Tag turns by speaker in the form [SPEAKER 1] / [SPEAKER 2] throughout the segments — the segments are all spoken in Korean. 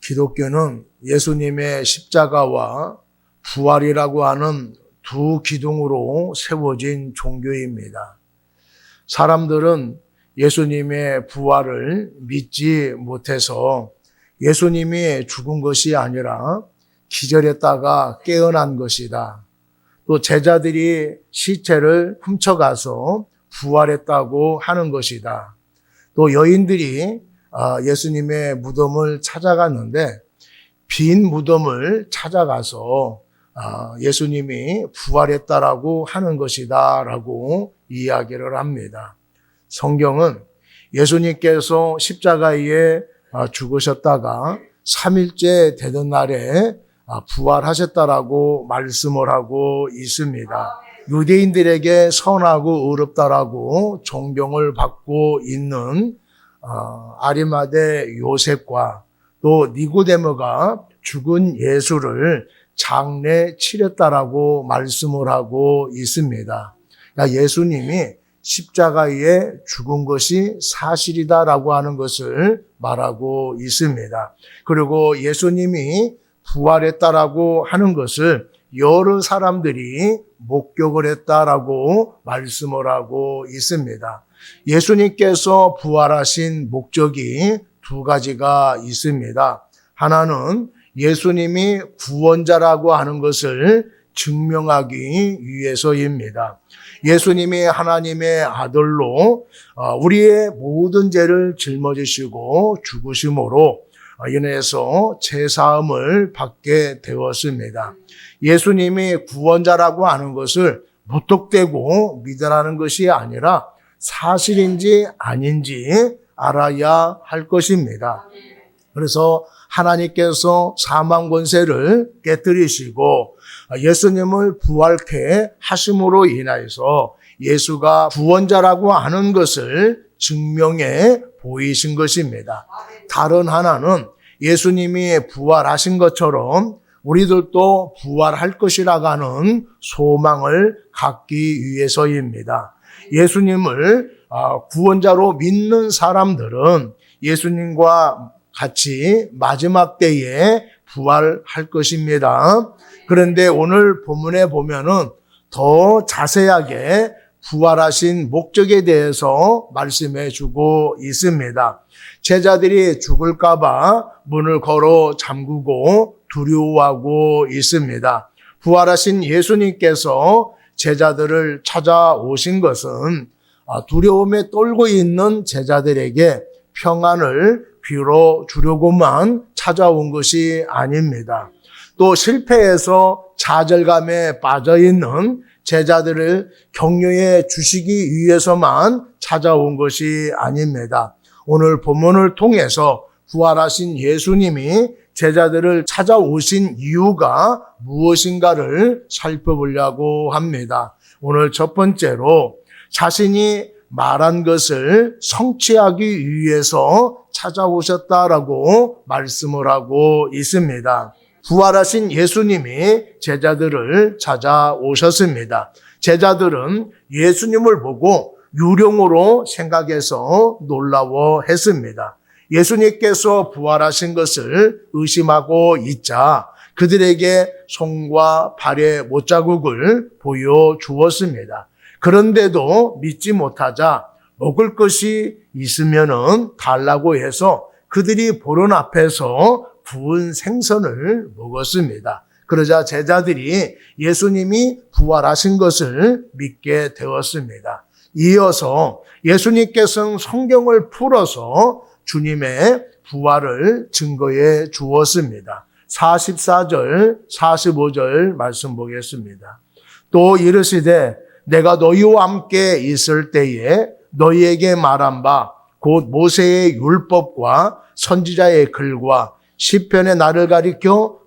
[SPEAKER 1] 기독교는 예수님의 십자가와 부활이라고 하는 두 기둥으로 세워진 종교입니다. 사람들은 예수님의 부활을 믿지 못해서 예수님이 죽은 것이 아니라 기절했다가 깨어난 것이다. 또 제자들이 시체를 훔쳐가서 부활했다고 하는 것이다. 또 여인들이 예수님의 무덤을 찾아갔는데 빈 무덤을 찾아가서 예수님이 부활했다라고 하는 것이다 라고 이야기를 합니다. 성경은 예수님께서 십자가에 죽으셨다가 3일째 되던 날에 부활하셨다라고 말씀을 하고 있습니다. 유대인들에게 선하고 의롭다라고 존경을 받고 있는 아리마대 요셉과 또 니고데모가 죽은 예수를 장례 치렀다라고 말씀을 하고 있습니다. 예수님이 십자가에 죽은 것이 사실이다라고 하는 것을 말하고 있습니다. 그리고 예수님이 부활했다라고 하는 것을 여러 사람들이 목격을 했다라고 말씀을 하고 있습니다. 예수님께서 부활하신 목적이 두 가지가 있습니다. 하나는 예수님이 구원자라고 하는 것을 증명하기 위해서입니다. 예수님이 하나님의 아들로 우리의 모든 죄를 짊어지시고 죽으심으로 인해서 죄사함을 받게 되었습니다. 예수님이 구원자라고 하는 것을 무턱대고 믿으라는 것이 아니라 사실인지 아닌지 알아야 할 것입니다. 그래서 하나님께서 사망 권세를 깨뜨리시고 예수님을 부활케 하심으로 인하여서 예수가 구원자라고 하는 것을 증명해 보이신 것입니다. 다른 하나는 예수님이 부활하신 것처럼 우리들도 부활할 것이라고 하는 소망을 갖기 위해서입니다. 예수님을 구원자로 믿는 사람들은 예수님과 같이 마지막 때에 부활할 것입니다. 그런데 오늘 본문에 보면은 더 자세하게 부활하신 목적에 대해서 말씀해 주고 있습니다. 제자들이 죽을까봐 문을 걸어 잠그고 두려워하고 있습니다. 부활하신 예수님께서 제자들을 찾아오신 것은 두려움에 떨고 있는 제자들에게 평안을 빌어주려고만 찾아온 것이 아닙니다. 또 실패해서 좌절감에 빠져있는 제자들을 격려해 주시기 위해서만 찾아온 것이 아닙니다. 오늘 본문을 통해서 부활하신 예수님이 제자들을 찾아오신 이유가 무엇인가를 살펴보려고 합니다. 오늘 첫 번째로 자신이 말한 것을 성취하기 위해서 찾아오셨다라고 말씀을 하고 있습니다. 부활하신 예수님이 제자들을 찾아오셨습니다. 제자들은 예수님을 보고 유령으로 생각해서 놀라워했습니다. 예수님께서 부활하신 것을 의심하고 있자 그들에게 손과 발의 못자국을 보여주었습니다. 그런데도 믿지 못하자 먹을 것이 있으면은 달라고 해서 그들이 보는 앞에서 구운 생선을 먹었습니다. 그러자 제자들이 예수님이 부활하신 것을 믿게 되었습니다. 이어서 예수님께서는 성경을 풀어서 주님의 부활을 증거해 주었습니다. 44절, 45절 말씀 보겠습니다. 또 이르시되 내가 너희와 함께 있을 때에 너희에게 말한 바 곧 모세의 율법과 선지자의 글과 시편의 나를 가리켜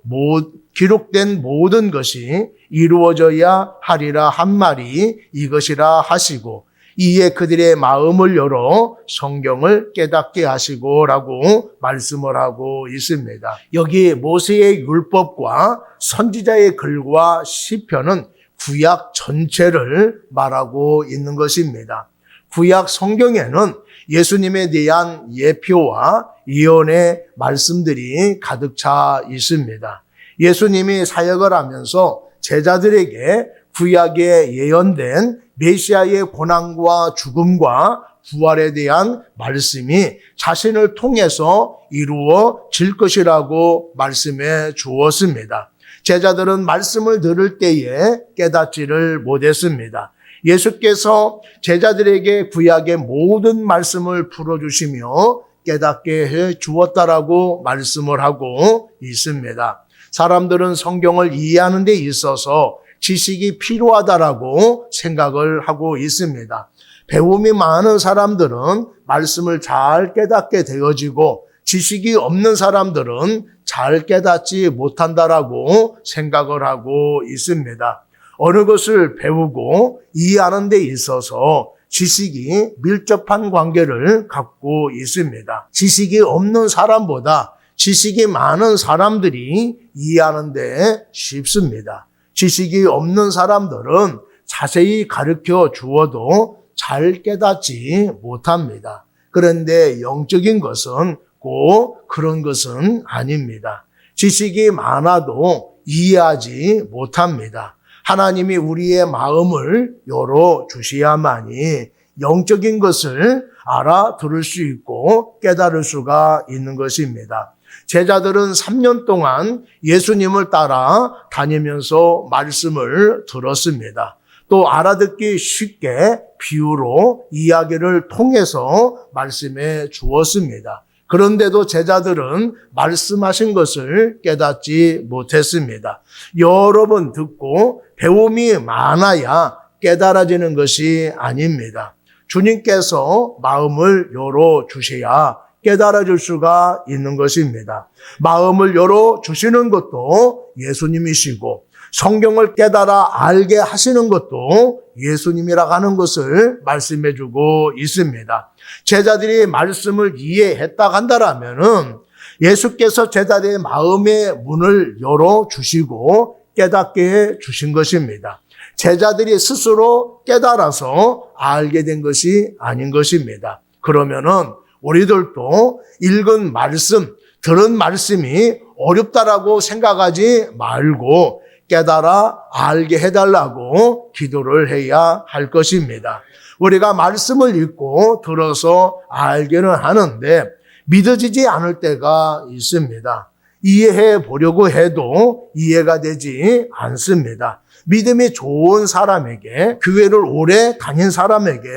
[SPEAKER 1] 기록된 모든 것이 이루어져야 하리라 한 말이 이것이라 하시고 이에 그들의 마음을 열어 성경을 깨닫게 하시고라고 말씀을 하고 있습니다. 여기 모세의 율법과 선지자의 글과 시편은 구약 전체를 말하고 있는 것입니다. 구약 성경에는 예수님에 대한 예표와 예언의 말씀들이 가득 차 있습니다. 예수님이 사역을 하면서 제자들에게 구약에 예언된 메시아의 고난과 죽음과 부활에 대한 말씀이 자신을 통해서 이루어질 것이라고 말씀해 주었습니다. 제자들은 말씀을 들을 때에 깨닫지를 못했습니다. 예수께서 제자들에게 구약의 모든 말씀을 풀어주시며 깨닫게 해 주었다라고 말씀을 하고 있습니다. 사람들은 성경을 이해하는 데 있어서 지식이 필요하다라고 생각을 하고 있습니다. 배움이 많은 사람들은 말씀을 잘 깨닫게 되어지고 지식이 없는 사람들은 잘 깨닫지 못한다라고 생각을 하고 있습니다. 어느 것을 배우고 이해하는 데 있어서 지식이 밀접한 관계를 갖고 있습니다. 지식이 없는 사람보다 지식이 많은 사람들이 이해하는 데 쉽습니다. 지식이 없는 사람들은 자세히 가르쳐 주어도 잘 깨닫지 못합니다. 그런데 영적인 것은 꼭 그런 것은 아닙니다. 지식이 많아도 이해하지 못합니다. 하나님이 우리의 마음을 열어주셔야만이 영적인 것을 알아들을 수 있고 깨달을 수가 있는 것입니다. 제자들은 3년 동안 예수님을 따라 다니면서 말씀을 들었습니다. 또 알아듣기 쉽게 비유로 이야기를 통해서 말씀해 주었습니다. 그런데도 제자들은 말씀하신 것을 깨닫지 못했습니다. 여러 번 듣고 배움이 많아야 깨달아지는 것이 아닙니다. 주님께서 마음을 열어주셔야 깨달아질 수가 있는 것입니다. 마음을 열어주시는 것도 예수님이시고 성경을 깨달아 알게 하시는 것도 예수님이라고 하는 것을 말씀해주고 있습니다. 제자들이 말씀을 이해했다 한다라면은 예수께서 제자들의 마음의 문을 열어주시고 깨닫게 해주신 것입니다. 제자들이 스스로 깨달아서 알게 된 것이 아닌 것입니다. 그러면은 우리들도 읽은 말씀, 들은 말씀이 어렵다라고 생각하지 말고 깨달아 알게 해달라고 기도를 해야 할 것입니다. 우리가 말씀을 읽고 들어서 알게는 하는데 믿어지지 않을 때가 있습니다. 이해해 보려고 해도 이해가 되지 않습니다. 믿음이 좋은 사람에게, 교회를 오래 다닌 사람에게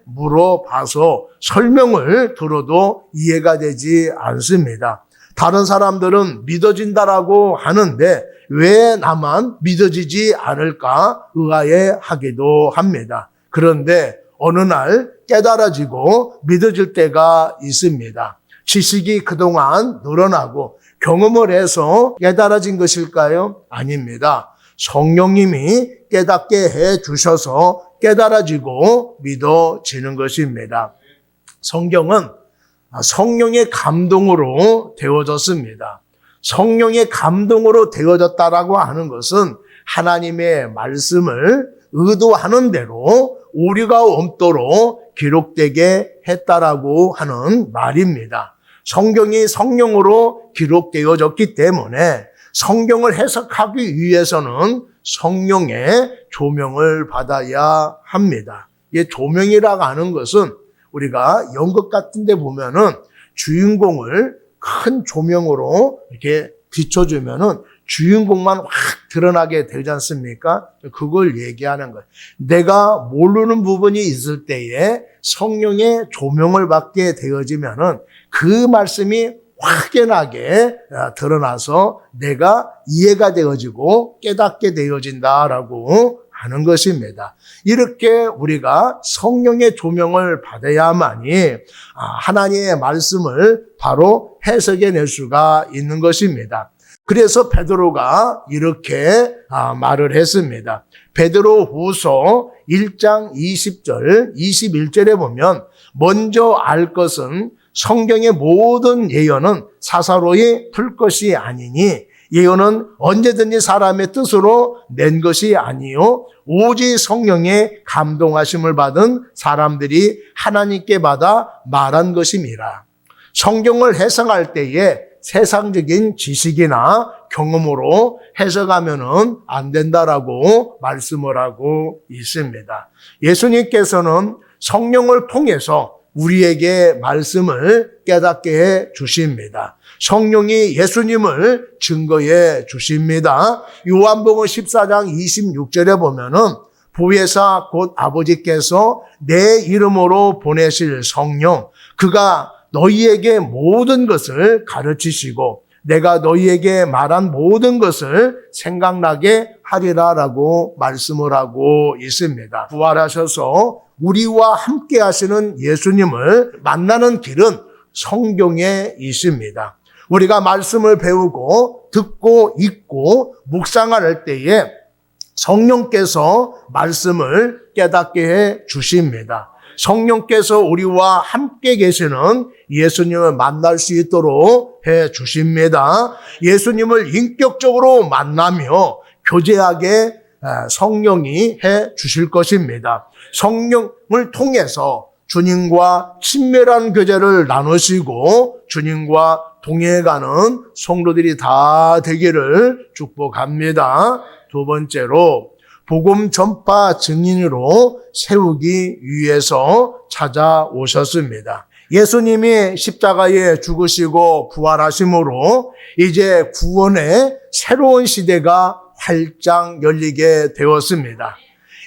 [SPEAKER 1] 물어봐서 설명을 들어도 이해가 되지 않습니다. 다른 사람들은 믿어진다라고 하는데 왜 나만 믿어지지 않을까 의아해하기도 합니다. 그런데 어느 날 깨달아지고 믿어질 때가 있습니다. 지식이 그동안 늘어나고 경험을 해서 깨달아진 것일까요? 아닙니다. 성령님이 깨닫게 해 주셔서 깨달아지고 믿어지는 것입니다. 성경은 성령의 감동으로 되어졌습니다. 성령의 감동으로 되어졌다라고 하는 것은 하나님의 말씀을 의도하는 대로 우리가 옴도록 기록되게 했다라고 하는 말입니다. 성경이 성령으로 기록되어졌기 때문에 성경을 해석하기 위해서는 성령의 조명을 받아야 합니다. 이 조명이라고 하는 것은 우리가 연극 같은 데 보면은 주인공을 큰 조명으로 이렇게 비춰주면은 주인공만 확 드러나게 되지 않습니까? 그걸 얘기하는 거예요. 내가 모르는 부분이 있을 때에 성령의 조명을 받게 되어지면은 그 말씀이 확연하게 드러나서 내가 이해가 되어지고 깨닫게 되어진다라고 하는 것입니다. 이렇게 우리가 성령의 조명을 받아야만이 하나님의 말씀을 바로 해석해낼 수가 있는 것입니다. 그래서 베드로가 이렇게 말을 했습니다. 베드로후서 1장 20절, 21절에 보면 먼저 알 것은 성경의 모든 예언은 사사로이 풀 것이 아니니 예언은 언제든지 사람의 뜻으로 낸 것이 아니요 오직 성령의 감동하심을 받은 사람들이 하나님께 받아 말한 것임이라. 성경을 해석할 때에 세상적인 지식이나 경험으로 해석하면은 안 된다라고 말씀을 하고 있습니다. 예수님께서는 성령을 통해서 우리에게 말씀을 깨닫게 해 주십니다. 성령이 예수님을 증거해 주십니다. 요한복음 14장 26절에 보면은 보혜사 곧 아버지께서 내 이름으로 보내실 성령, 그가 너희에게 모든 것을 가르치시고 내가 너희에게 말한 모든 것을 생각나게 하리라라고 말씀을 하고 있습니다. 부활하셔서 우리와 함께 하시는 예수님을 만나는 길은 성경에 있습니다. 우리가 말씀을 배우고 듣고 읽고 묵상할 때에 성령께서 말씀을 깨닫게 해 주십니다. 성령께서 우리와 함께 계시는 예수님을 만날 수 있도록 해 주십니다. 예수님을 인격적으로 만나며 교제하게 성령이 해 주실 것입니다. 성령을 통해서 주님과 친밀한 교제를 나누시고 주님과 동행해가는 성도들이 다 되기를 축복합니다. 두 번째로 복음 전파 증인으로 세우기 위해서 찾아오셨습니다. 예수님이 십자가에 죽으시고 부활하심으로 이제 구원의 새로운 시대가 활짝 열리게 되었습니다.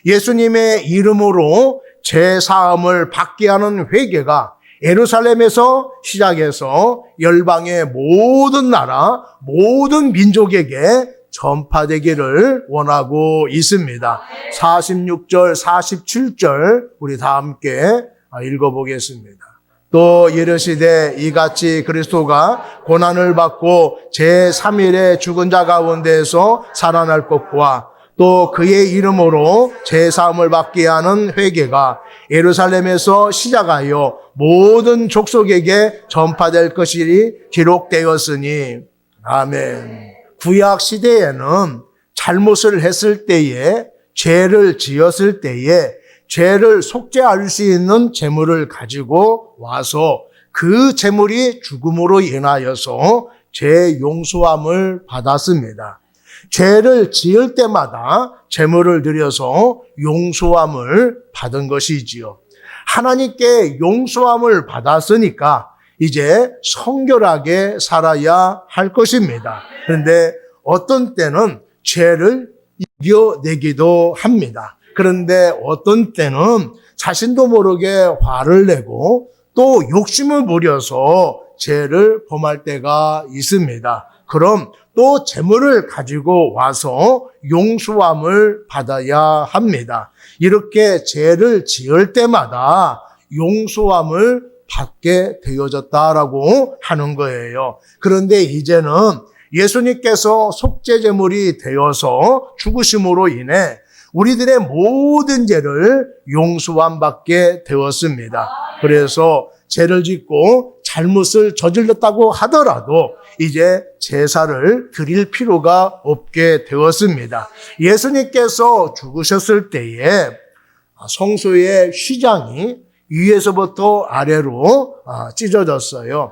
[SPEAKER 1] 예수님의 이름으로 죄사함을 받게 하는 회개가 예루살렘에서 시작해서 열방의 모든 나라, 모든 민족에게 전파되기를 원하고 있습니다. 46절, 47절 우리 다 함께 읽어보겠습니다. 또 이르시되 이같이 그리스도가 고난을 받고 제3일에 죽은 자 가운데에서 살아날 것과 또 그의 이름으로 제사함을 받게 하는 회개가 예루살렘에서 시작하여 모든 족속에게 전파될 것이 기록되었으니 아멘. 구약 시대에는 잘못을 했을 때에 죄를 지었을 때에 죄를 속죄할 수 있는 제물을 가지고 와서 그 제물이 죽음으로 인하여서 죄 용서함을 받았습니다. 죄를 지을 때마다 제물을 드려서 용서함을 받은 것이지요. 하나님께 용서함을 받았으니까 이제 성결하게 살아야 할 것입니다. 그런데 어떤 때는 죄를 이겨내기도 합니다. 그런데 어떤 때는 자신도 모르게 화를 내고 또 욕심을 부려서 죄를 범할 때가 있습니다. 그럼 또 제물을 가지고 와서 용서함을 받아야 합니다. 이렇게 죄를 지을 때마다 용서함을 받게 되어졌다라고 하는 거예요. 그런데 이제는 예수님께서 속죄제물이 되어서 죽으심으로 인해 우리들의 모든 죄를 용서함 받게 되었습니다. 그래서 죄를 짓고 잘못을 저질렀다고 하더라도 이제 제사를 드릴 필요가 없게 되었습니다. 예수님께서 죽으셨을 때에 성소의 휘장이 위에서부터 아래로 찢어졌어요.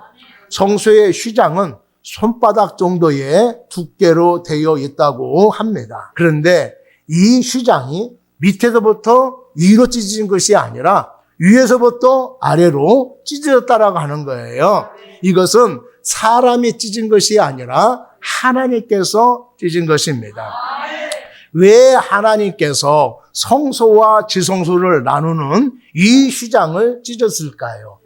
[SPEAKER 1] 성소의 휘장은 손바닥 정도의 두께로 되어 있다고 합니다. 그런데 이 휘장이 밑에서부터 위로 찢어진 것이 아니라 위에서부터 아래로 찢어졌다라고 하는 거예요. 이것은 사람이 찢은 것이 아니라 하나님께서 찢은 것입니다. 왜 하나님께서 성소와 지성소를 나누는 이 휘장을 찢었을까요?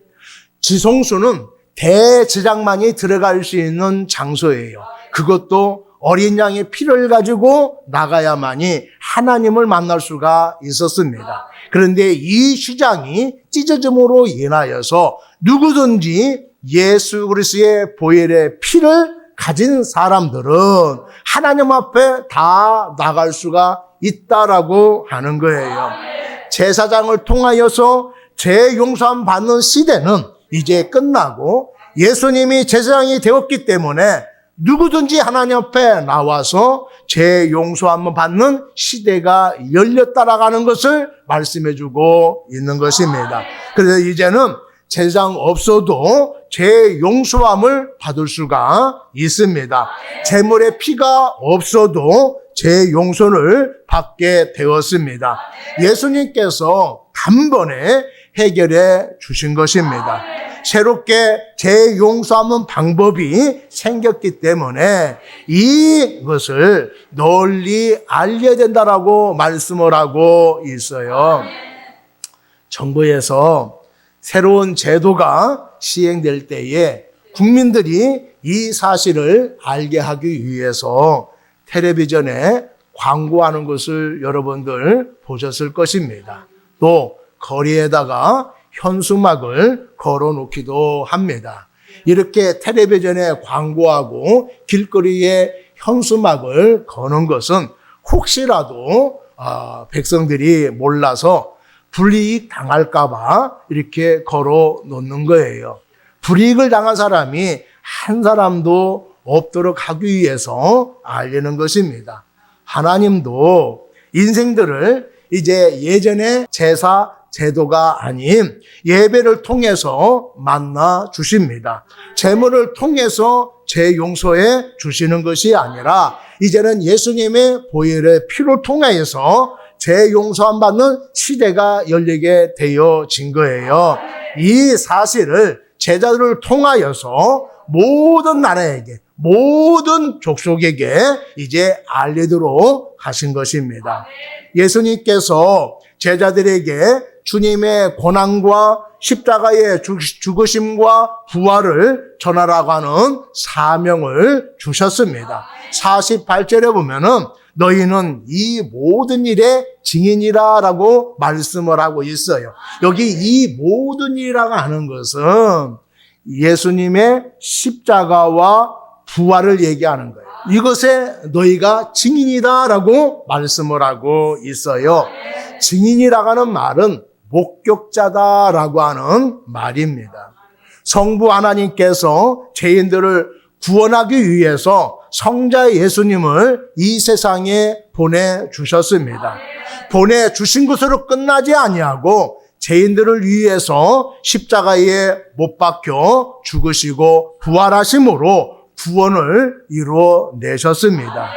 [SPEAKER 1] 지성소는 대제사장만이 들어갈 수 있는 장소예요. 그것도 어린 양의 피를 가지고 나가야만이 하나님을 만날 수가 있었습니다. 그런데 이 휘장이 찢어짐으로 인하여서 누구든지 예수 그리스도의 보혈의 피를 가진 사람들은 하나님 앞에 다 나갈 수가 있다라고 하는 거예요. 제사장을 통하여서 죄 용서함 받는 시대는 이제 끝나고 예수님이 제사장이 되었기 때문에 누구든지 하나님 앞에 나와서 죄 용서함을 받는 시대가 열렸다라는 것을 말씀해 주고 있는 것입니다. 그래서 이제는 제사장 없어도 죄 용서함을 받을 수가 있습니다. 제물의 피가 없어도 죄 용서를 받게 되었습니다. 예수님께서 단번에 해결해 주신 것입니다. 새롭게 죄 용서하는 방법이 생겼기 때문에 이것을 널리 알려야 된다라고 말씀을 하고 있어요. 정부에서 새로운 제도가 시행될 때에 국민들이 이 사실을 알게 하기 위해서 텔레비전에 광고하는 것을 여러분들 보셨을 것입니다. 또 거리에다가 현수막을 걸어놓기도 합니다. 이렇게 텔레비전에 광고하고 길거리에 현수막을 거는 것은 혹시라도 백성들이 몰라서 불이익 당할까 봐 이렇게 걸어 놓는 거예요. 불이익을 당한 사람이 한 사람도 없도록 하기 위해서 알리는 것입니다. 하나님도 인생들을 이제 예전의 제사 제도가 아닌 예배를 통해서 만나 주십니다. 제물을 통해서 죄 용서해 주시는 것이 아니라 이제는 예수님의 보혈의 피를 통해서 죄 용서함 받는 시대가 열리게 되어진 거예요. 이 사실을 제자들을 통하여서 모든 나라에게, 모든 족속에게 이제 알리도록 하신 것입니다. 예수님께서 제자들에게 주님의 고난과 십자가의 죽으심과 부활을 전하라고 하는 사명을 주셨습니다. 48절에 보면은 너희는 이 모든 일의 증인이라라고 말씀을 하고 있어요. 여기 이 모든 일이라고 하는 것은 예수님의 십자가와 부활을 얘기하는 거예요. 이것에 너희가 증인이다라고 말씀을 하고 있어요. 증인이라고 하는 말은 목격자다라고 하는 말입니다. 성부 하나님께서 죄인들을 구원하기 위해서 성자 예수님을 이 세상에 보내주셨습니다. 보내주신 것으로 끝나지 아니하고 죄인들을 위해서 십자가에 못 박혀 죽으시고 부활하심으로 구원을 이루어내셨습니다.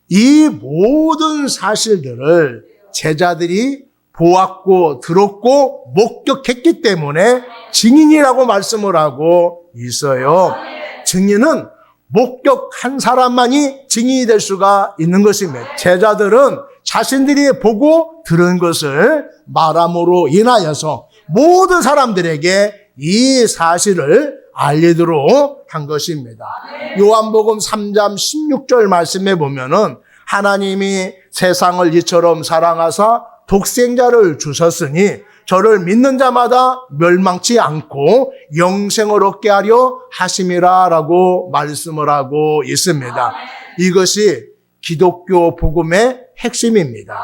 [SPEAKER 1] 이 모든 사실들을 제자들이 보았고 들었고 목격했기 때문에 증인이라고 말씀을 하고 있어요. 증인은 목격한 사람만이 증인이 될 수가 있는 것입니다. 제자들은 자신들이 보고 들은 것을 말함으로 인하여서 모든 사람들에게 이 사실을 알리도록 한 것입니다. 요한복음 3장 16절 말씀에 보면은 하나님이 세상을 이처럼 사랑하사 독생자를 주셨으니 저를 믿는 자마다 멸망치 않고 영생을 얻게 하려 하심이라라고 말씀을 하고 있습니다. 이것이 기독교 복음의 핵심입니다.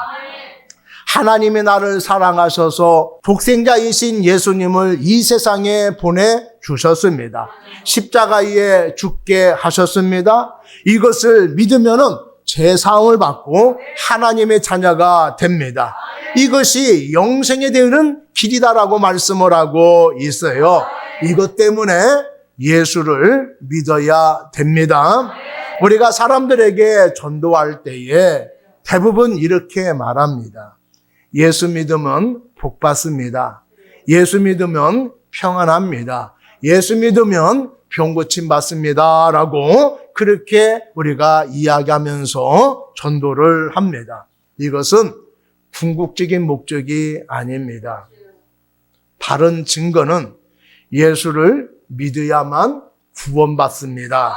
[SPEAKER 1] 하나님이 나를 사랑하셔서 독생자이신 예수님을 이 세상에 보내주셨습니다. 십자가에 죽게 하셨습니다. 이것을 믿으면은 죄사함을 받고 하나님의 자녀가 됩니다. 이것이 영생에 대한 길이다라고 말씀을 하고 있어요. 이것 때문에 예수를 믿어야 됩니다. 우리가 사람들에게 전도할 때에 대부분 이렇게 말합니다. 예수 믿으면 복 받습니다. 예수 믿으면 평안합니다. 예수 믿으면 병 고침 받습니다. 라고 그렇게 우리가 이야기하면서 전도를 합니다. 이것은 궁극적인 목적이 아닙니다. 바른 증거는 예수를 믿어야만 구원받습니다.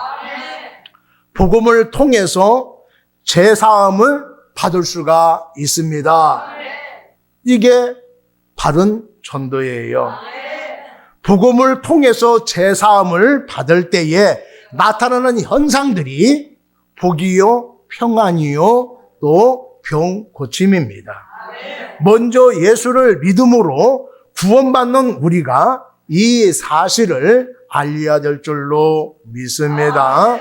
[SPEAKER 1] 복음을 통해서 죄사함을 받을 수가 있습니다. 이게 바른 전도예요. 복음을 통해서 죄사함을 받을 때에 나타나는 현상들이 복이요, 평안이요, 또 병 고침입니다. 먼저 예수를 믿음으로 구원받는 우리가 이 사실을 알려야 될 줄로 믿습니다.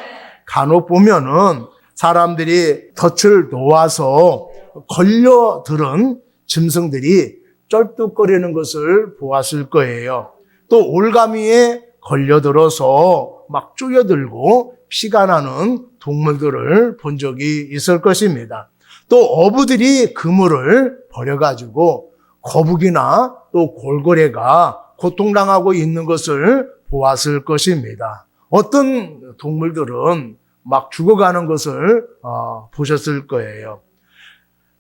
[SPEAKER 1] 간혹 보면은 사람들이 덫을 놓아서 걸려들은 짐승들이 쩔뚝거리는 것을 보았을 거예요. 또 올가미에 걸려들어서 막 쪼여들고 피가 나는 동물들을 본 적이 있을 것입니다. 또 어부들이 그물을 버려가지고 거북이나 또 골고래가 고통당하고 있는 것을 보았을 것입니다. 어떤 동물들은 막 죽어가는 것을 보셨을 거예요.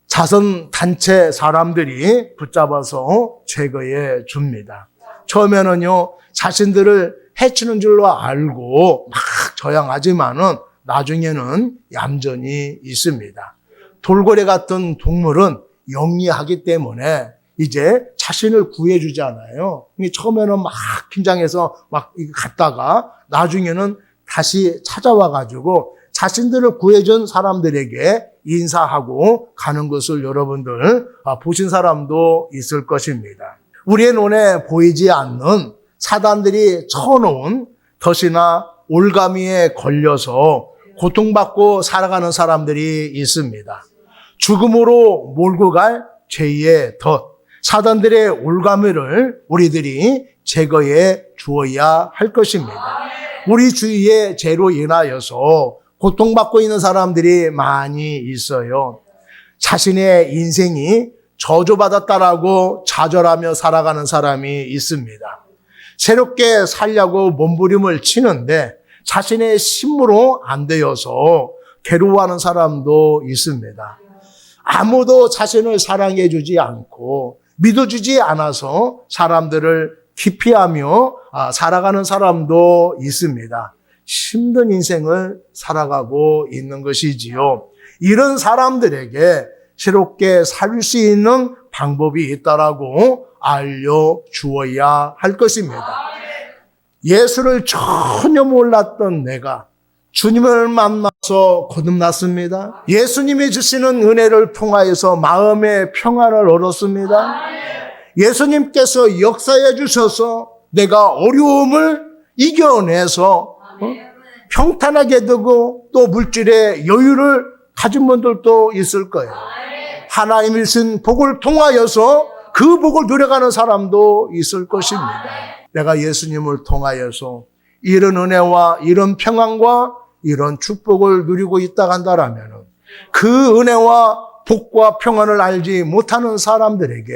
[SPEAKER 1] 자선단체 사람들이 붙잡아서 제거해 줍니다. 처음에는요, 자신들을 해치는 줄로 알고 막 저항하지만은 나중에는 얌전히 있습니다. 돌고래 같은 동물은 영리하기 때문에 이제 자신을 구해주잖아요. 처음에는 막 긴장해서 막 갔다가 나중에는 다시 찾아와가지고 자신들을 구해준 사람들에게 인사하고 가는 것을 여러분들 보신 사람도 있을 것입니다. 우리의 눈에 보이지 않는 사단들이 쳐놓은 덫이나 올가미에 걸려서 고통받고 살아가는 사람들이 있습니다. 죽음으로 몰고 갈 죄의 덫, 사단들의 올가미를 우리들이 제거해 주어야 할 것입니다. 우리 주위에 죄로 인하여서 고통받고 있는 사람들이 많이 있어요. 자신의 인생이 저주받았다라고 좌절하며 살아가는 사람이 있습니다. 새롭게 살려고 몸부림을 치는데 자신의 힘으로 안 되어서 괴로워하는 사람도 있습니다. 아무도 자신을 사랑해 주지 않고 믿어주지 않아서 사람들을 기피하며 살아가는 사람도 있습니다. 힘든 인생을 살아가고 있는 것이지요. 이런 사람들에게 새롭게 살 수 있는 방법이 있다라고 알려주어야 할 것입니다. 예수를 전혀 몰랐던 내가 주님을 만나서 거듭났습니다. 예수님이 주시는 은혜를 통하여서 마음의 평안을 얻었습니다. 예수님께서 역사해 주셔서 내가 어려움을 이겨내서 평탄하게 되고 또 물질의 여유를 가진 분들도 있을 거예요. 하나님이 주신 복을 통하여서 그 복을 누려가는 사람도 있을 것입니다. 내가 예수님을 통하여서 이런 은혜와 이런 평안과 이런 축복을 누리고 있다 한다라면 그 은혜와 복과 평안을 알지 못하는 사람들에게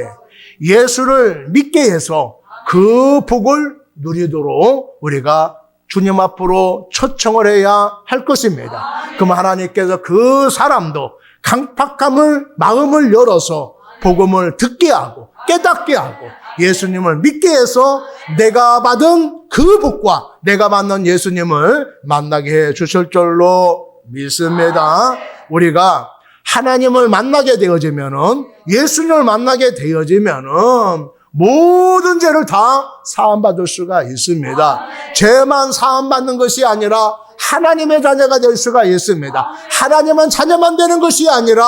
[SPEAKER 1] 예수를 믿게 해서 그 복을 누리도록 우리가 주님 앞으로 초청을 해야 할 것입니다. 그럼 하나님께서 그 사람도 강팍함을 마음을 열어서 복음을 듣게 하고 깨닫게 하고 예수님을 믿게 해서 내가 받은 그 복과 내가 만난 예수님을 만나게 해 주실 줄로 믿습니다. 우리가 하나님을 만나게 되어지면은 예수님을 만나게 되어지면은 모든 죄를 다 사함받을 수가 있습니다. 죄만 사함받는 것이 아니라 하나님의 자녀가 될 수가 있습니다. 하나님은 자녀만 되는 것이 아니라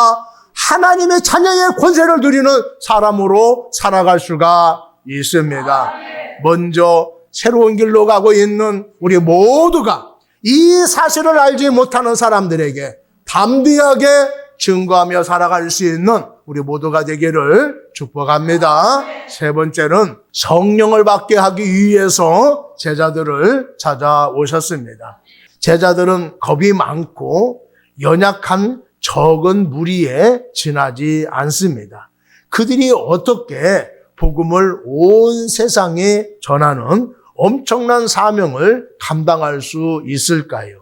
[SPEAKER 1] 하나님의 자녀의 권세를 누리는 사람으로 살아갈 수가 있습니다. 먼저 새로운 길로 가고 있는 우리 모두가 이 사실을 알지 못하는 사람들에게 담대하게 증거하며 살아갈 수 있는 우리 모두가 되기를 축복합니다. 세 번째는 성령을 받게 하기 위해서 제자들을 찾아오셨습니다. 제자들은 겁이 많고 연약한 적은 무리에 지나지 않습니다. 그들이 어떻게 복음을 온 세상에 전하는 엄청난 사명을 감당할 수 있을까요?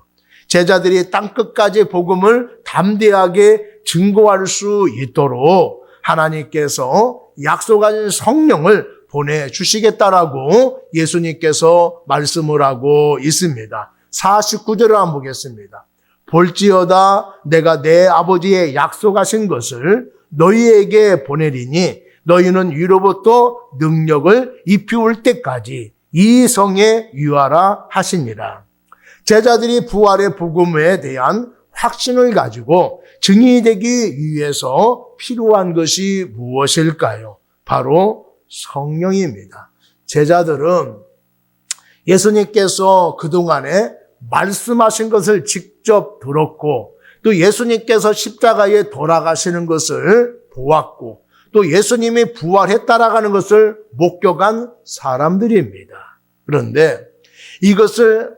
[SPEAKER 1] 제자들이 땅끝까지 복음을 담대하게 증거할 수 있도록 하나님께서 약속하신 성령을 보내주시겠다라고 예수님께서 말씀을 하고 있습니다. 49절을 한번 보겠습니다. 볼지어다 내가 내 아버지의 약속하신 것을 너희에게 보내리니 너희는 위로부터 능력을 입히올 때까지 이 성에 유하라 하시니라. 제자들이 부활의 복음에 대한 확신을 가지고 증인이 되기 위해서 필요한 것이 무엇일까요? 바로 성령입니다. 제자들은 예수님께서 그동안에 말씀하신 것을 직접 들었고 또 예수님께서 십자가에 돌아가시는 것을 보았고 또 예수님이 부활했다라는 것을 목격한 사람들입니다. 그런데 이것을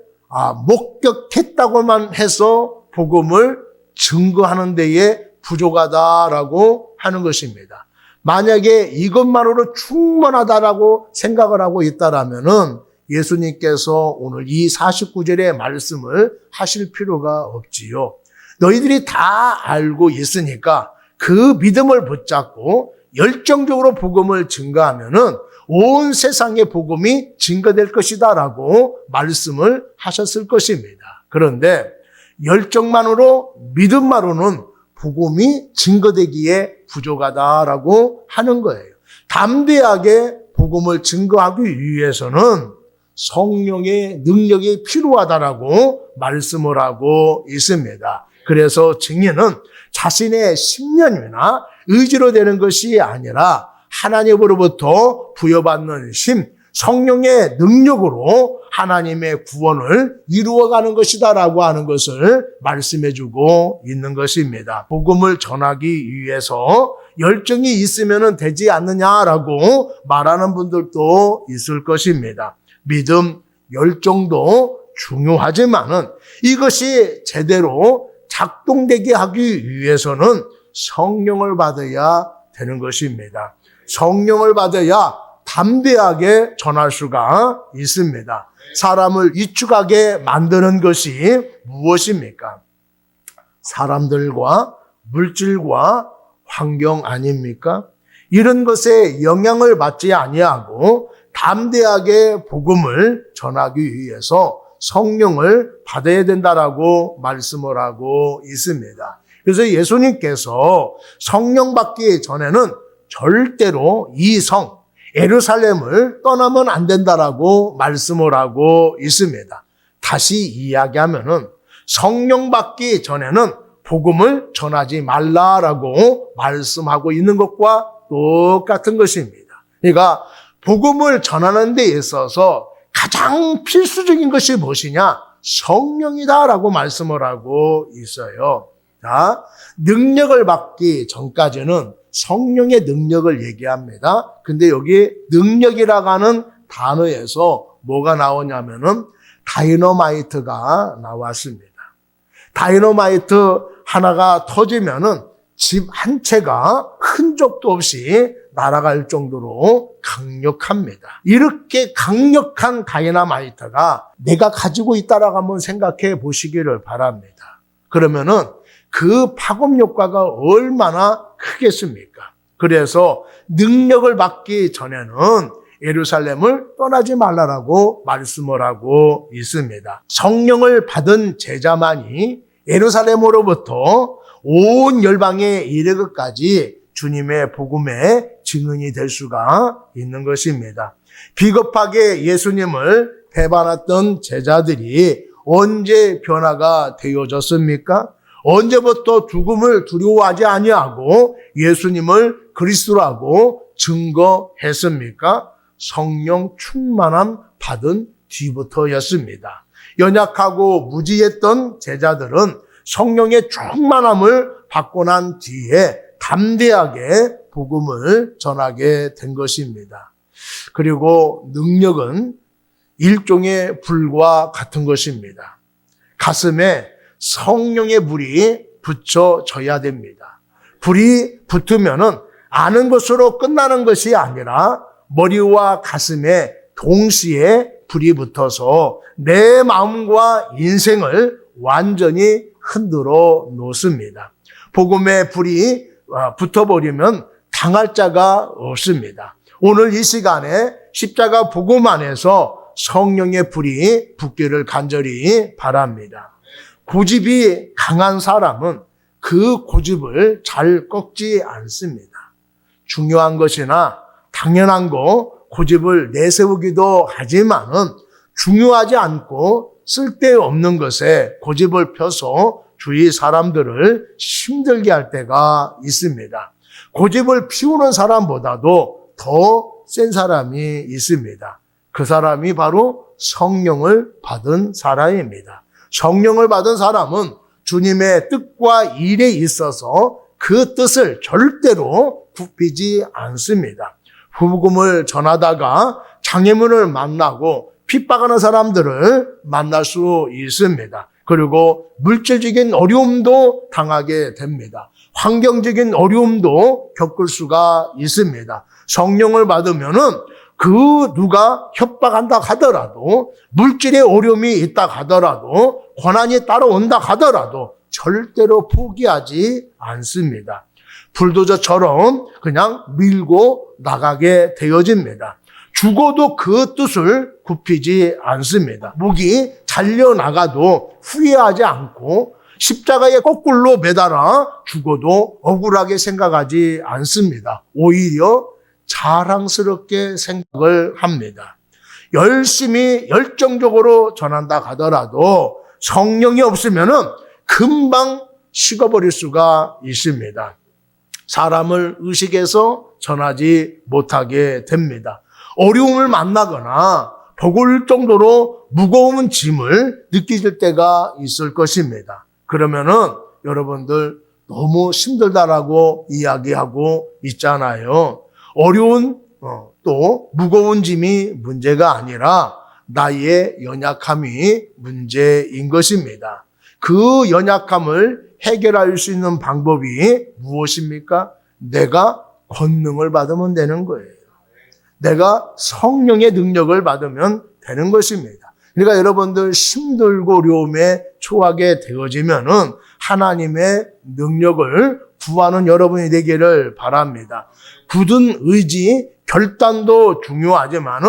[SPEAKER 1] 목격했다고만 해서 복음을 증거하는 데에 부족하다라고 하는 것입니다. 만약에 이것만으로 충분하다라고 생각을 하고 있다라면은 예수님께서 오늘 이 49절의 말씀을 하실 필요가 없지요. 너희들이 다 알고 있으니까 그 믿음을 붙잡고 열정적으로 복음을 증거하면은 온 세상의 복음이 증거될 것이다라고 말씀을 하셨을 것입니다. 그런데 열정만으로 믿음만으로는 복음이 증거되기에 부족하다라고 하는 거예요. 담대하게 복음을 증거하기 위해서는 성령의 능력이 필요하다라고 말씀을 하고 있습니다. 그래서 증인은 자신의 신념이나 의지로 되는 것이 아니라 하나님으로부터 부여받는 심, 성령의 능력으로 하나님의 구원을 이루어가는 것이다라고 하는 것을 말씀해주고 있는 것입니다. 복음을 전하기 위해서 열정이 있으면 되지 않느냐라고 말하는 분들도 있을 것입니다. 믿음, 열정도 중요하지만은 이것이 제대로 작동되게 하기 위해서는 성령을 받아야 되는 것입니다. 성령을 받아야 담대하게 전할 수가 있습니다. 사람을 위축하게 만드는 것이 무엇입니까? 사람들과 물질과 환경 아닙니까? 이런 것에 영향을 받지 아니하고 담대하게 복음을 전하기 위해서 성령을 받아야 된다라고 말씀을 하고 있습니다. 그래서 예수님께서 성령 받기 전에는 절대로 이 성, 예루살렘을 떠나면 안 된다라고 말씀을 하고 있습니다. 다시 이야기하면은 성령 받기 전에는 복음을 전하지 말라라고 말씀하고 있는 것과 똑같은 것입니다. 그러니까 복음을 전하는 데 있어서 가장 필수적인 것이 무엇이냐? 성령이다라고 말씀을 하고 있어요. 자, 능력을 받기 전까지는 성령의 능력을 얘기합니다. 근데 여기 능력이라고 하는 단어에서 뭐가 나오냐면은 다이너마이트가 나왔습니다. 다이너마이트 하나가 터지면은 집 한 채가 흔적도 없이 날아갈 정도로 강력합니다. 이렇게 강력한 다이너마이트가 내가 가지고 있다라고 한번 생각해 보시기를 바랍니다. 그러면은 그 파급 효과가 얼마나 크겠습니까? 그래서 능력을 받기 전에는 예루살렘을 떠나지 말라라고 말씀을 하고 있습니다. 성령을 받은 제자만이 예루살렘으로부터 온 열방에 이르기까지 주님의 복음의 증인이 될 수가 있는 것입니다. 비겁하게 예수님을 배반했던 제자들이 언제 변화가 되어졌습니까? 언제부터 죽음을 두려워하지 아니하고 예수님을 그리스도라고 증거했습니까? 성령 충만함 받은 뒤부터였습니다. 연약하고 무지했던 제자들은 성령의 충만함을 받고 난 뒤에 담대하게 복음을 전하게 된 것입니다. 그리고 능력은 일종의 불과 같은 것입니다. 가슴에 성령의 불이 붙여져야 됩니다. 불이 붙으면은 아는 것으로 끝나는 것이 아니라 머리와 가슴에 동시에 불이 붙어서 내 마음과 인생을 완전히 흔들어 놓습니다. 복음의 불이 붙어버리면 당할 자가 없습니다. 오늘 이 시간에 십자가 복음 안에서 성령의 불이 붙기를 간절히 바랍니다. 고집이 강한 사람은 그 고집을 잘 꺾지 않습니다. 중요한 것이나 당연한 거 고집을 내세우기도 하지만은 중요하지 않고 쓸데없는 것에 고집을 펴서 주위 사람들을 힘들게 할 때가 있습니다. 고집을 피우는 사람보다도 더 센 사람이 있습니다. 그 사람이 바로 성령을 받은 사람입니다. 성령을 받은 사람은 주님의 뜻과 일에 있어서 그 뜻을 절대로 굽히지 않습니다. 복음을 전하다가 장애물을 만나고 핍박하는 사람들을 만날 수 있습니다. 그리고 물질적인 어려움도 당하게 됩니다. 환경적인 어려움도 겪을 수가 있습니다. 성령을 받으면은 그 누가 협박한다 하더라도, 물질의 어려움이 있다 하더라도, 고난이 따라온다 하더라도 절대로 포기하지 않습니다. 불도저처럼 그냥 밀고 나가게 되어집니다. 죽어도 그 뜻을 굽히지 않습니다. 목이 잘려나가도 후회하지 않고 십자가에 거꾸로 매달아 죽어도 억울하게 생각하지 않습니다. 오히려 자랑스럽게 생각을 합니다. 열심히 열정적으로 전한다 하더라도 성령이 없으면은 금방 식어버릴 수가 있습니다. 사람을 의식해서 전하지 못하게 됩니다. 어려움을 만나거나 버거울 정도로 무거운 짐을 느끼실 때가 있을 것입니다. 그러면은 여러분들 너무 힘들다라고 이야기하고 있잖아요. 어려운 또 무거운 짐이 문제가 아니라 나의 연약함이 문제인 것입니다. 그 연약함을 해결할 수 있는 방법이 무엇입니까? 내가 권능을 받으면 되는 거예요. 내가 성령의 능력을 받으면 되는 것입니다. 그러니까 여러분들 힘들고 어려움에 처하게 되어지면은 하나님의 능력을 구하는 여러분이 되기를 바랍니다. 굳은 의지, 결단도 중요하지만은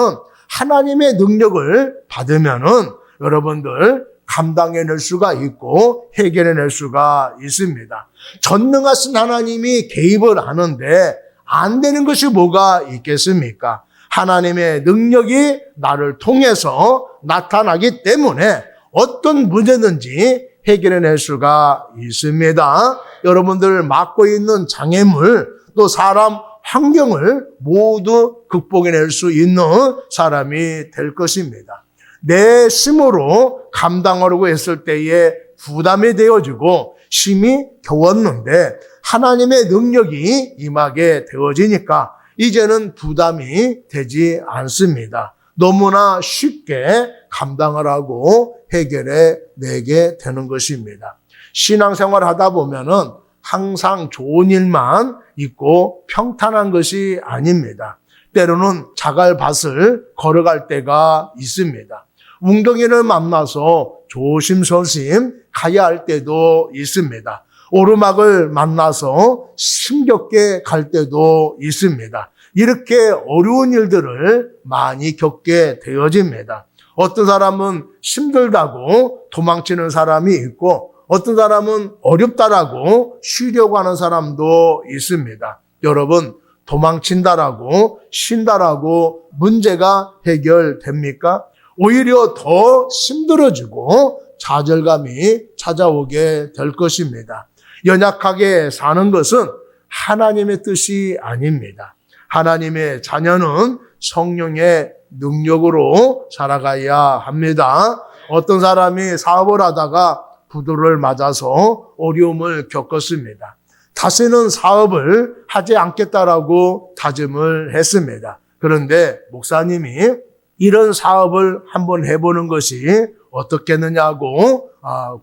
[SPEAKER 1] 하나님의 능력을 받으면은 여러분들 감당해낼 수가 있고 해결해낼 수가 있습니다. 전능하신 하나님이 개입을 하는데 안 되는 것이 뭐가 있겠습니까? 하나님의 능력이 나를 통해서 나타나기 때문에 어떤 문제든지 해결해낼 수가 있습니다. 여러분들 맡고 있는 장애물, 또 사람, 환경을 모두 극복해낼 수 있는 사람이 될 것입니다. 내 힘으로 감당하려고 했을 때에 부담이 되어지고 힘이 겨웠는데 하나님의 능력이 임하게 되어지니까 이제는 부담이 되지 않습니다. 너무나 쉽게 감당하라고 해결해 내게 되는 것입니다. 신앙생활 하다 보면은 항상 좋은 일만 있고 평탄한 것이 아닙니다. 때로는 자갈밭을 걸어갈 때가 있습니다. 웅덩이를 만나서 조심조심 가야 할 때도 있습니다. 오르막을 만나서 힘겹게 갈 때도 있습니다. 이렇게 어려운 일들을 많이 겪게 되어집니다. 어떤 사람은 힘들다고 도망치는 사람이 있고 어떤 사람은 어렵다라고 쉬려고 하는 사람도 있습니다. 여러분, 도망친다라고 쉰다라고 문제가 해결됩니까? 오히려 더 힘들어지고 좌절감이 찾아오게 될 것입니다. 연약하게 사는 것은 하나님의 뜻이 아닙니다. 하나님의 자녀는 성령의 능력으로 살아가야 합니다. 어떤 사람이 사업을 하다가 부도를 맞아서 어려움을 겪었습니다. 다시는 사업을 하지 않겠다라고 다짐을 했습니다. 그런데 목사님이 이런 사업을 한번 해보는 것이 어떻겠느냐고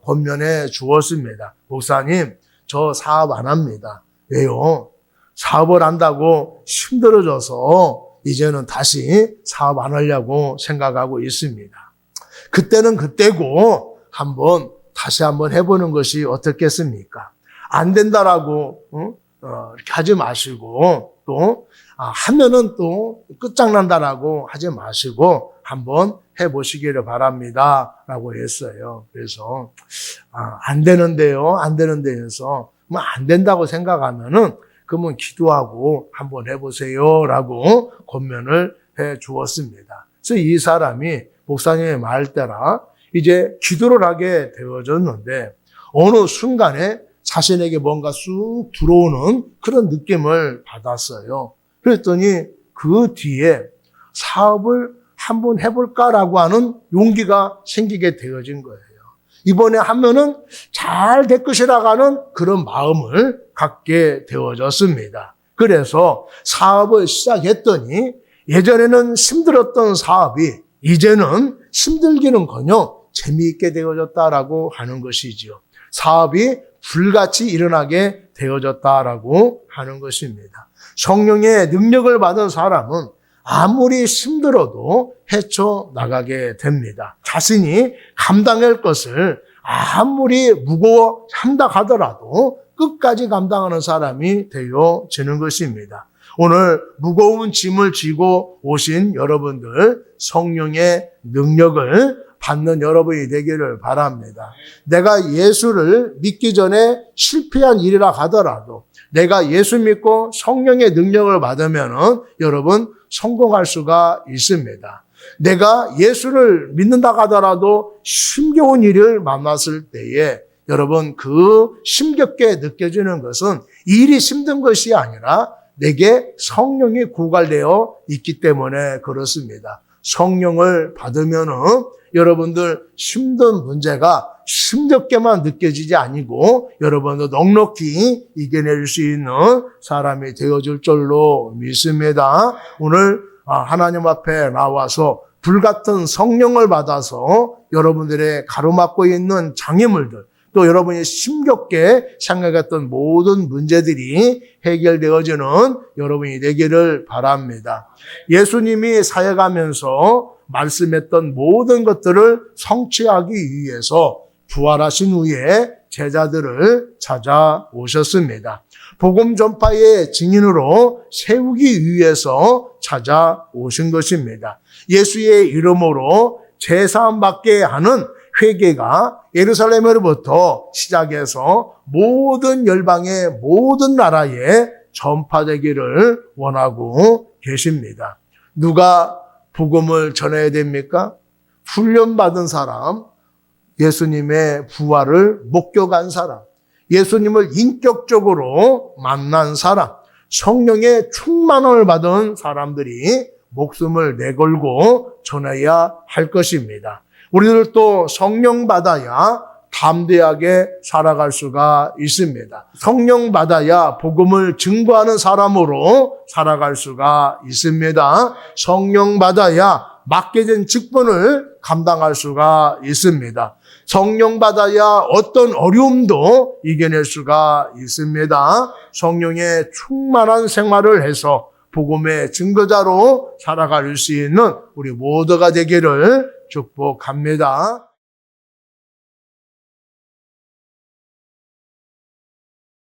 [SPEAKER 1] 권면해 주었습니다. 목사님, 저 사업 안 합니다. 왜요? 사업을 한다고 힘들어져서 이제는 다시 사업 안 하려고 생각하고 있습니다. 그때는 그때고 다시 한번 해보는 것이 어떻겠습니까? 안 된다라고 이렇게 하지 마시고 또 하면은 또 끝장난다라고 하지 마시고 한번 해보시기를 바랍니다 라고 했어요. 그래서 안 되는데요, 안 되는데 해서 뭐 안 된다고 생각하면은 그러면 기도하고 한번 해보세요 라고 권면을 해 주었습니다. 그래서 이 사람이 목사님의 말 따라 이제 기도를 하게 되어졌는데 어느 순간에 자신에게 뭔가 쑥 들어오는 그런 느낌을 받았어요. 그랬더니 그 뒤에 사업을 한번 해볼까라고 하는 용기가 생기게 되어진 거예요. 이번에 하면은 잘 될 것이라고 하는 그런 마음을 갖게 되어졌습니다. 그래서 사업을 시작했더니 예전에는 힘들었던 사업이 이제는 힘들기는커녕 재미있게 되어졌다라고 하는 것이지요. 사업이 불같이 일어나게 되어졌다라고 하는 것입니다. 성령의 능력을 받은 사람은 아무리 힘들어도 헤쳐나가게 됩니다. 자신이 감당할 것을 아무리 무거워 한다 하더라도 끝까지 감당하는 사람이 되어지는 것입니다. 오늘 무거운 짐을 지고 오신 여러분들, 성령의 능력을 받는 여러분이 되기를 바랍니다. 내가 예수를 믿기 전에 실패한 일이라 하더라도 내가 예수 믿고 성령의 능력을 받으면 여러분 성공할 수가 있습니다. 내가 예수를 믿는다 하더라도 힘겨운 일을 만났을 때에 여러분 그 힘겹게 느껴지는 것은 일이 힘든 것이 아니라 내게 성령이 고갈되어 있기 때문에 그렇습니다. 성령을 받으면은 여러분들 힘든 문제가 힘겹게만 느껴지지 아니고 여러분도 넉넉히 이겨낼 수 있는 사람이 되어줄 줄로 믿습니다. 오늘 하나님 앞에 나와서 불같은 성령을 받아서 여러분들의 가로막고 있는 장애물들 또 여러분이 힘겹게 생각했던 모든 문제들이 해결되어지는 여러분이 되기를 바랍니다. 예수님이 사역하면서 말씀했던 모든 것들을 성취하기 위해서 부활하신 후에 제자들을 찾아오셨습니다. 복음 전파의 증인으로 세우기 위해서 찾아오신 것입니다. 예수의 이름으로 제사함 받게 하는 회개가 예루살렘으로부터 시작해서 모든 열방의 모든 나라에 전파되기를 원하고 계십니다. 누가 복음을 전해야 됩니까? 훈련받은 사람, 예수님의 부활을 목격한 사람, 예수님을 인격적으로 만난 사람, 성령의 충만을 받은 사람들이 목숨을 내걸고 전해야 할 것입니다. 우리들도 성령 받아야 담대하게 살아갈 수가 있습니다. 성령 받아야 복음을 증거하는 사람으로 살아갈 수가 있습니다. 성령 받아야 맡겨진 직분을 감당할 수가 있습니다. 성령 받아야 어떤 어려움도 이겨낼 수가 있습니다. 성령의 충만한 생활을 해서 복음의 증거자로 살아갈 수 있는 우리 모두가 되기를 축복합니다.